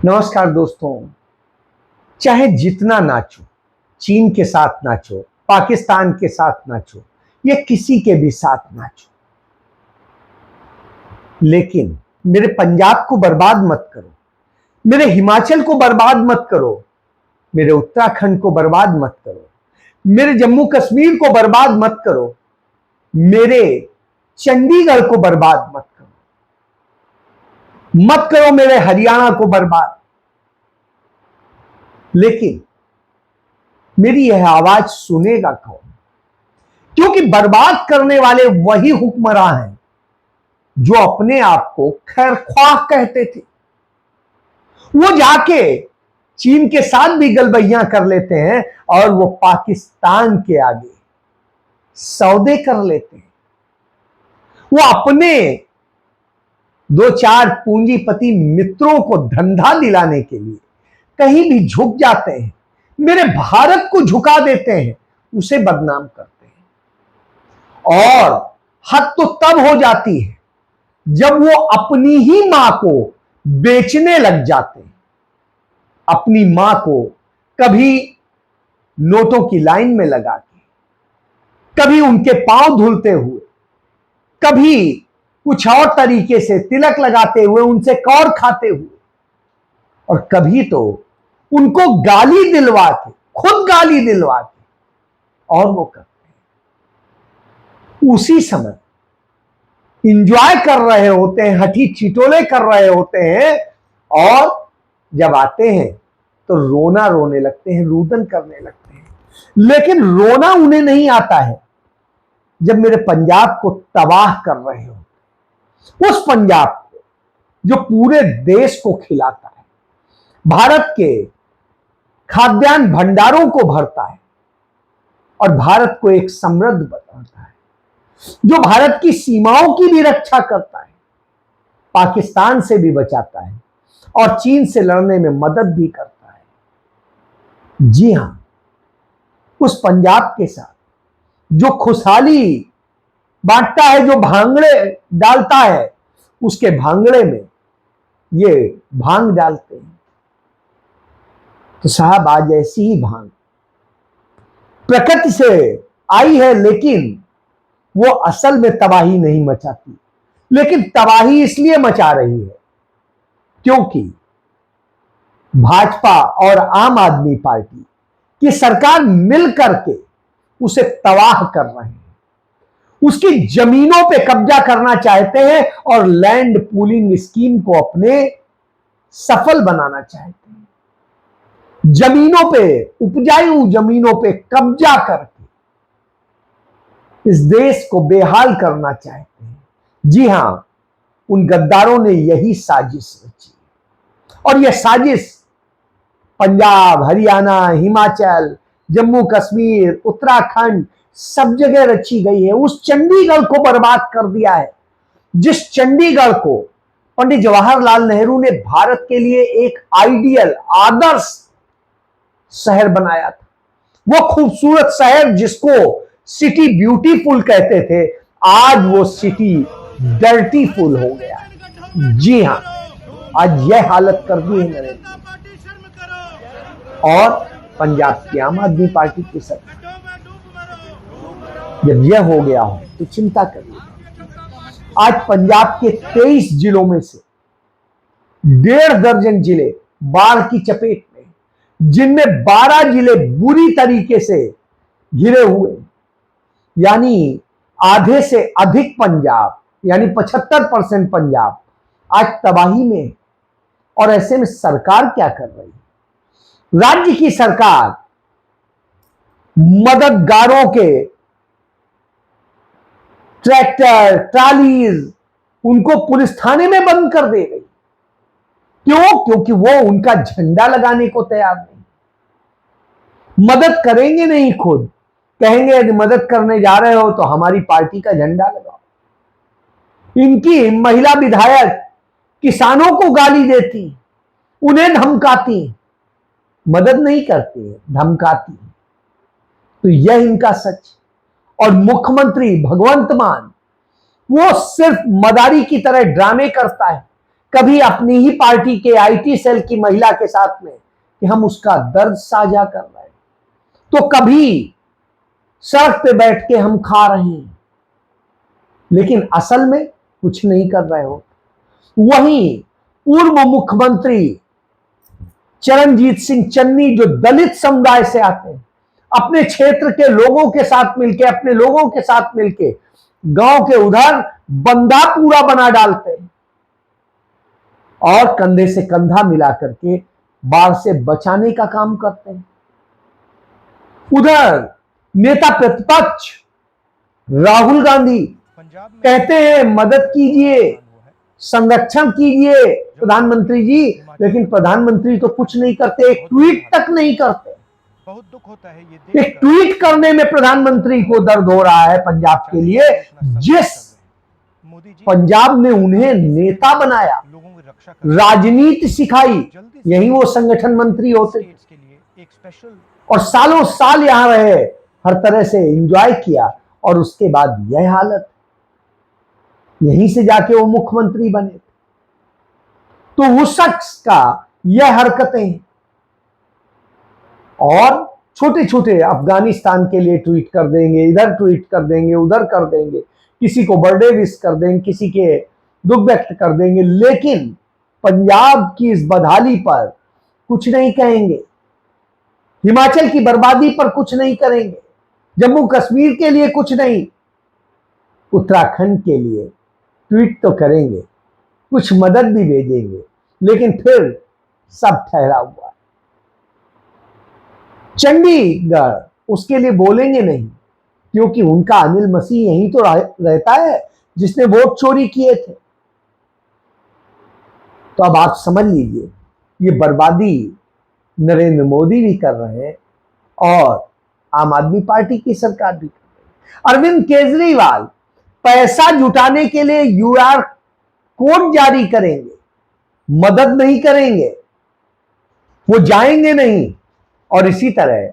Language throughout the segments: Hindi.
नमस्कार दोस्तों। चाहे जितना नाचो, चीन के साथ नाचो, पाकिस्तान के साथ नाचो या किसी के भी साथ नाचो, लेकिन मेरे पंजाब को बर्बाद मत करो, मेरे हिमाचल को बर्बाद मत करो, मेरे उत्तराखंड को बर्बाद मत करो, मेरे जम्मू कश्मीर को बर्बाद मत करो, मेरे चंडीगढ़ को बर्बाद मत करो मेरे हरियाणा को बर्बाद। लेकिन मेरी यह आवाज सुनेगा कौन? क्योंकि बर्बाद करने वाले वही हुक्मरान हैं जो अपने आप को खैरख्वाह कहते थे। वो जाके चीन के साथ भी गलबैयां कर लेते हैं और वो पाकिस्तान के आगे सौदे कर लेते हैं। वो अपने दो चार पूंजीपति मित्रों को धंधा दिलाने के लिए कहीं भी झुक जाते हैं, मेरे भारत को झुका देते हैं, उसे बदनाम करते हैं। और हद तो तब हो जाती है जब वो अपनी ही मां को बेचने लग जाते हैं। अपनी मां को कभी नोटों की लाइन में लगा के, कभी उनके पांव धुलते हुए, कभी कुछ और तरीके से तिलक लगाते हुए, उनसे कौर खाते हुए, और कभी तो उनको गाली दिलवा के, खुद गाली दिलवा के और वो करते हैं। उसी समय इंजॉय कर रहे होते हैं, हठी छिटोले कर रहे होते हैं, और जब आते हैं तो रोना रोने लगते हैं, रुदन करने लगते हैं। लेकिन रोना उन्हें नहीं आता है जब मेरे पंजाब को तबाह कर रहे हो, उस पंजाब को जो पूरे देश को खिलाता है, भारत के खाद्यान्न भंडारों को भरता है और भारत को एक समृद्ध बनाता है, जो भारत की सीमाओं की भी रक्षा करता है, पाकिस्तान से भी बचाता है और चीन से लड़ने में मदद भी करता है। जी हां, उस पंजाब के साथ जो खुशहाली बांटता है, जो भांगड़े डालता है, उसके भांगड़े में ये भांग डालते हैं। तो साहब, आज ऐसी ही भांग प्रकृति से आई है, लेकिन वो असल में तबाही नहीं मचाती, लेकिन तबाही इसलिए मचा रही है क्योंकि भाजपा और आम आदमी पार्टी की सरकार मिलकर के उसे तबाह कर रहे हैं, उसकी जमीनों पे कब्जा करना चाहते हैं और लैंड पूलिंग स्कीम को अपने सफल बनाना चाहते हैं। जमीनों पे, उपजाऊ जमीनों पे कब्जा करके इस देश को बेहाल करना चाहते हैं। जी हां, उन गद्दारों ने यही साजिश रची, और यह साजिश पंजाब, हरियाणा, हिमाचल, जम्मू कश्मीर, उत्तराखंड, सब जगह रची गई है। उस चंडीगढ़ को बर्बाद कर दिया है, जिस चंडीगढ़ को पंडित जवाहरलाल नेहरू ने भारत के लिए एक आइडियल, आदर्श शहर बनाया था। वो खूबसूरत शहर जिसको सिटी ब्यूटीफुल कहते थे, आज वो सिटी डर्टीफुल हो गया है। जी हां, आज यह हालत कर दी है नरेंद्र और पंजाब की आम आदमी पार्टी की सरकार। जब यह हो गया हो तो चिंता करिए। आज पंजाब के 23 जिलों में से 1.5 दर्जन जिले बाढ़ की चपेट में, जिनमें 12 जिले बुरी तरीके से घिरे हुए, यानी आधे से अधिक पंजाब, यानी 75% पंजाब आज तबाही में। और ऐसे में सरकार क्या कर रही है? राज्य की सरकार मददगारों के ट्रैक्टर, ट्रालीज, उनको पुलिस थाने में बंद कर दे गई। क्यों? क्योंकि वो उनका झंडा लगाने को तैयार नहीं, मदद करेंगे नहीं, खुद कहेंगे यदि मदद करने जा रहे हो तो हमारी पार्टी का झंडा लगाओ। इनकी महिला विधायक किसानों को गाली देती, उन्हें धमकाती, मदद नहीं करती है, धमकाती। तो यह इनका सच। और मुख्यमंत्री भगवंत मान, वो सिर्फ मदारी की तरह ड्रामे करता है, कभी अपनी ही पार्टी के आईटी सेल की महिला के साथ में कि हम उसका दर्द साझा कर रहे हैं, तो कभी सड़क पे बैठ के हम खा रहे हैं, लेकिन असल में कुछ नहीं कर रहे हो। वहीं पूर्व मुख्यमंत्री चरणजीत सिंह चन्नी, जो दलित समुदाय से आते हैं, अपने क्षेत्र के लोगों के साथ मिलके, अपने लोगों के साथ मिलके गांव के उधर बंदा पूरा बना डालते हैं और कंधे से कंधा मिला करके बाढ़ से बचाने का काम करते हैं। उधर नेता प्रतिपक्ष राहुल गांधी कहते हैं मदद कीजिए, संरक्षण कीजिए प्रधानमंत्री जी, लेकिन प्रधानमंत्री तो कुछ नहीं करते, एक ट्वीट तक नहीं करते। बहुत दुख होता है ये एक ट्वीट करने में प्रधानमंत्री को दर्द हो रहा है पंजाब के लिए, जिस पंजाब ने उन्हें नेता बनाया, राजनीति सिखाई, यही वो संगठन मंत्री होते और सालों साल यहां रहे, हर तरह से एंजॉय किया और उसके बाद यह हालत, यहीं से जाके वो मुख्यमंत्री बने। तो उस शख्स का यह हरकतें और छोटे छोटे अफगानिस्तान के लिए ट्वीट कर देंगे, इधर ट्वीट कर देंगे, उधर कर देंगे, किसी को बर्थडे विश कर देंगे, किसी के दुख व्यक्त कर देंगे, लेकिन पंजाब की इस बदहाली पर कुछ नहीं कहेंगे, हिमाचल की बर्बादी पर कुछ नहीं करेंगे, जम्मू कश्मीर के लिए कुछ नहीं, उत्तराखंड के लिए ट्वीट तो करेंगे, कुछ मदद भी भेजेंगे, लेकिन फिर सब ठहरा हुआ। चंडीगढ़ उसके लिए बोलेंगे नहीं, क्योंकि उनका अनिल मसीह यहीं तो रहता है जिसने वोट चोरी किए थे। तो अब आप समझ लीजिए, ये बर्बादी नरेंद्र मोदी भी कर रहे हैं और आम आदमी पार्टी की सरकार भी कर रही है। अरविंद केजरीवाल पैसा जुटाने के लिए यूआर कोड जारी करेंगे, मदद नहीं करेंगे, वो जाएंगे नहीं। और इसी तरह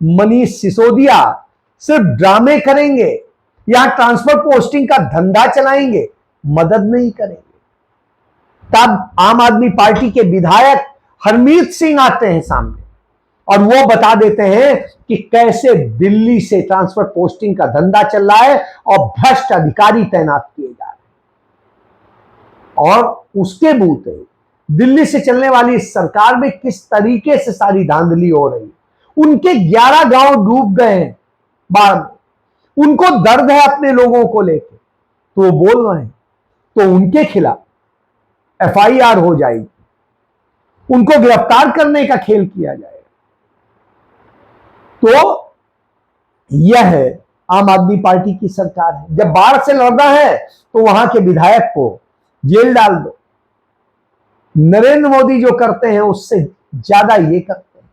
मनीष सिसोदिया सिर्फ ड्रामे करेंगे, यहां ट्रांसफर पोस्टिंग का धंधा चलाएंगे, मदद नहीं करेंगे। तब आम आदमी पार्टी के विधायक हरमीत सिंह आते हैं सामने और वो बता देते हैं कि कैसे दिल्ली से ट्रांसफर पोस्टिंग का धंधा चल रहा है और भ्रष्ट अधिकारी तैनात किए जा रहे हैं, और उसके बूते दिल्ली से चलने वाली सरकार में किस तरीके से सारी धांधली हो रही है। उनके 11 गांव डूब गए हैं बाढ़ में, उनको दर्द है अपने लोगों को लेकर, तो वो बोल रहे हैं, तो उनके खिलाफ एफआईआर हो जाएगी, उनको गिरफ्तार करने का खेल किया जाएगा। तो यह है आम आदमी पार्टी की सरकार है। जब बाढ़ से लड़ना है तो वहां के विधायक को जेल डाल दो। नरेंद्र मोदी जो करते हैं उससे ज्यादा ये करते हैं।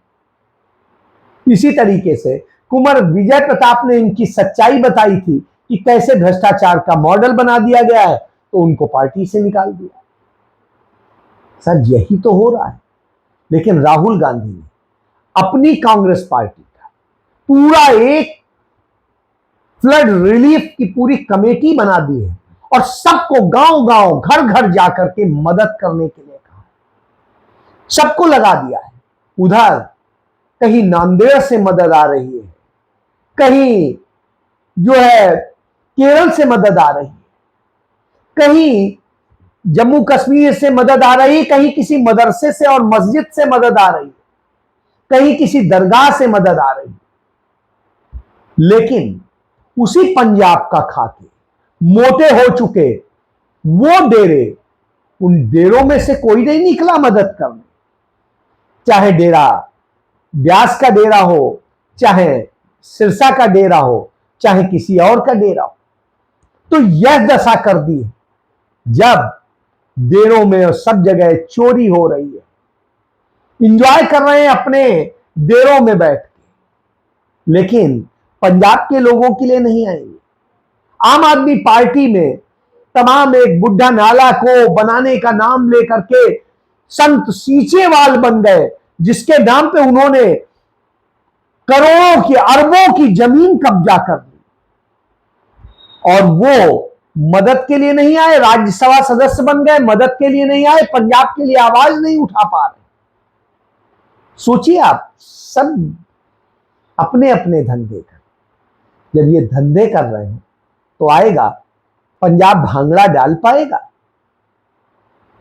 इसी तरीके से कुंवर विजय प्रताप ने इनकी सच्चाई बताई थी कि कैसे भ्रष्टाचार का मॉडल बना दिया गया है, तो उनको पार्टी से निकाल दिया। सर यही तो हो रहा है। लेकिन राहुल गांधी ने अपनी कांग्रेस पार्टी का पूरा एक फ्लड रिलीफ की पूरी कमेटी बना दी है और सबको गांव गांव घर घर जाकर के मदद करने के लिए कहा, सबको लगा दिया है। उधर कहीं नांदेड़ से मदद आ रही है, कहीं जो है केरल से मदद आ रही है, कहीं जम्मू कश्मीर से मदद आ रही, कहीं किसी मदरसे से और मस्जिद से मदद आ रही, कहीं किसी दरगाह से मदद आ रही। लेकिन उसी पंजाब का खाके मोटे हो चुके वो डेरे, उन डेरों में से कोई नहीं निकला मदद करने, चाहे डेरा ब्यास का डेरा हो, चाहे सिरसा का डेरा हो, चाहे किसी और का डेरा हो। तो यह दशा कर दी है जब डेरों में और सब जगह चोरी हो रही है, इंजॉय कर रहे हैं अपने डेरों में बैठ के, लेकिन पंजाब के लोगों के लिए नहीं आएंगे। आम आदमी पार्टी में तमाम एक बुढ़ा नाला को बनाने का नाम लेकर के संत सीचेवाल बन गए, जिसके नाम पे उन्होंने करोड़ों की अरबों की जमीन कब्जा कर ली और वो मदद के लिए नहीं आए, राज्यसभा सदस्य बन गए, मदद के लिए नहीं आए, पंजाब के लिए आवाज नहीं उठा पा रहे। सोचिए आप, सब अपने अपने धंधे कर, जब ये धंधे कर रहे हैं तो आएगा पंजाब भांगड़ा डाल पाएगा?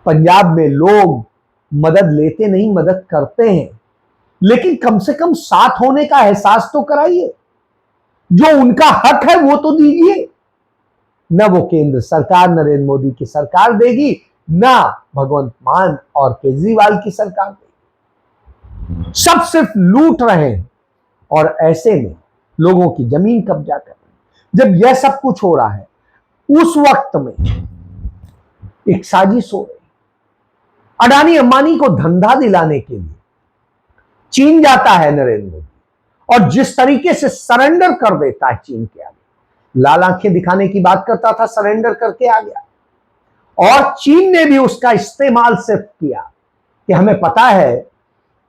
पंजाब में लोग मदद लेते नहीं, मदद करते हैं, लेकिन कम से कम साथ होने का एहसास तो कराइए। जो उनका हक है वो तो दीजिए। न वो केंद्र सरकार नरेंद्र मोदी की सरकार देगी, ना भगवंत मान और केजरीवाल की सरकार देगी। सब सिर्फ लूट रहे हैं और ऐसे में लोगों की जमीन कब्जा कर रहे हैं। जब यह सब कुछ हो रहा है, उस वक्त में एक साजिश हो रही, अडानी अंबानी को धंधा दिलाने के लिए चीन जाता है नरेंद्र मोदी, और जिस तरीके से सरेंडर कर देता है चीन के आगे, लाल आंखें दिखाने की बात करता था, सरेंडर करके आ गया। और चीन ने भी उसका इस्तेमाल सिर्फ किया कि हमें पता है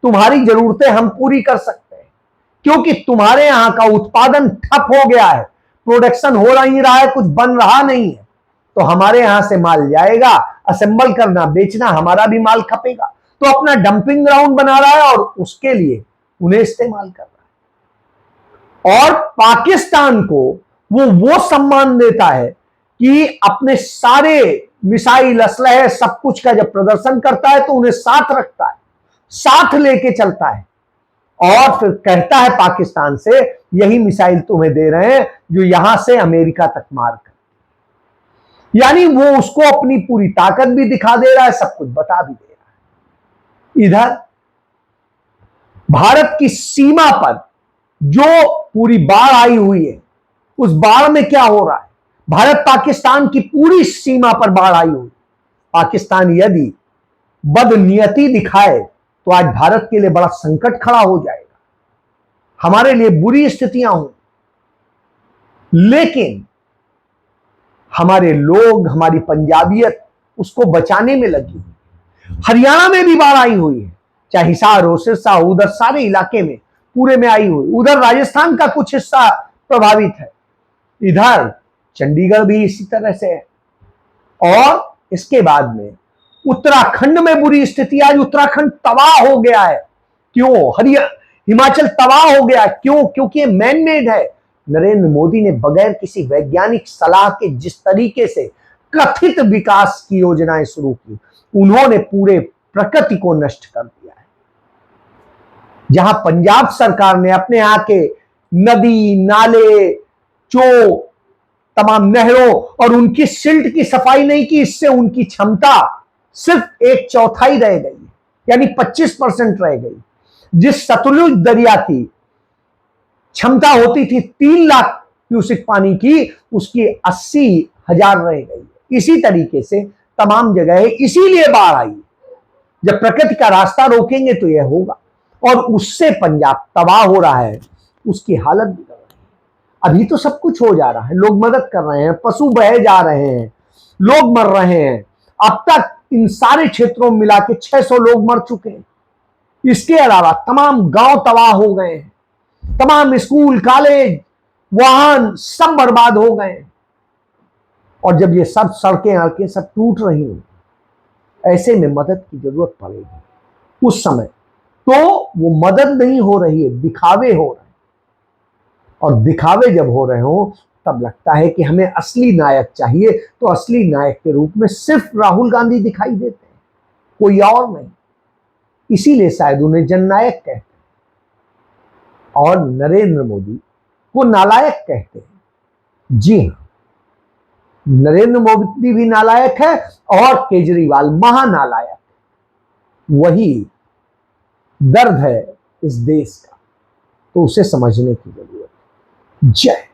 तुम्हारी जरूरतें हम पूरी कर सकते हैं, क्योंकि तुम्हारे यहां का उत्पादन ठप हो गया है, प्रोडक्शन हो नहीं रहा है, कुछ बन रहा नहीं है, तो हमारे यहां से माल जाएगा, असेंबल करना बेचना, हमारा भी माल खपेगा। तो अपना डंपिंग ग्राउंड बना रहा है और उसके लिए उन्हें इस्तेमाल कर रहा है। और पाकिस्तान को वो सम्मान देता है कि अपने सारे मिसाइल असलहे सब कुछ का जब प्रदर्शन करता है तो उन्हें साथ रखता है, साथ लेके चलता है, और फिर कहता है पाकिस्तान से यही मिसाइल तुम्हें दे रहे हैं जो यहां से अमेरिका तक मार कर। यानी वो उसको अपनी पूरी ताकत भी दिखा दे रहा है, सब कुछ बता भी दे रहा है। इधर भारत की सीमा पर जो पूरी बाढ़ आई हुई है, उस बाढ़ में क्या हो रहा है? भारत पाकिस्तान की पूरी सीमा पर बाढ़ आई हुई। पाकिस्तान यदि बदनीयती दिखाए तो आज भारत के लिए बड़ा संकट खड़ा हो जाएगा, हमारे लिए बुरी स्थितियां हों। लेकिन हमारे लोग, हमारी पंजाबियत उसको बचाने में लगी। हरियाणा में भी बाढ़ आई हुई है, चाहे हिसार हो, सिरसा हो, उधर सारे इलाके में पूरे में आई हुई। उधर राजस्थान का कुछ हिस्सा प्रभावित है, इधर चंडीगढ़ भी इसी तरह से है। और इसके बाद में उत्तराखंड में बुरी स्थिति। आज उत्तराखंड तबाह हो गया है। क्यों? हिमाचल तबाह हो गया। क्यों? क्योंकि ये मैन मेड है। नरेंद्र मोदी ने बगैर किसी वैज्ञानिक सलाह के जिस तरीके से कथित विकास की योजनाएं शुरू की, उन्होंने पूरे प्रकृति को नष्ट कर दिया है। जहां पंजाब सरकार ने अपने यहां के नदी नाले, जो तमाम नहरों और उनकी सिल्ट की सफाई नहीं की, इससे उनकी क्षमता सिर्फ 1/4 रह गई, यानी 25% रह गई। जिस सतलुज दरिया की क्षमता होती थी 3 लाख क्यूसिक पानी की, उसकी 80,000 रह गई। इसी तरीके से तमाम जगह, इसीलिए बाढ़ आई। जब प्रकृति का रास्ता रोकेंगे तो यह होगा, और उससे पंजाब तबाह हो रहा है, उसकी हालत बिगड़ रही है। अभी तो सब कुछ हो जा रहा है, लोग मदद कर रहे हैं, पशु बहे जा रहे हैं, लोग मर रहे हैं। अब तक इन सारे क्षेत्रों में मिला के 600 लोग मर चुके हैं। इसके अलावा तमाम गांव तबाह हो गए हैं, तमाम स्कूल, कॉलेज, वाहन सब बर्बाद हो गए हैं। और जब ये सब सड़कें आके सब टूट रही हैं, ऐसे में मदद की जरूरत पड़ेगी। उस समय तो वो मदद नहीं हो रही है, दिखावे हो रहे हैं। और दिखावे जब हो रहे हो तब लगता है कि हमें असली नायक चाहिए, तो असली नायक के रूप में सिर्फ राहुल गांधी दिखाई देते हैं, कोई और नहीं। इसीलिए शायद उन्हें जननायक कहते हैं और नरेंद्र मोदी को नालायक कहते हैं। जी हां, नरेंद्र मोदी भी नालायक है और केजरीवाल महानालायक। वही दर्द है इस देश का, तो उसे समझने की जरूरत है। जय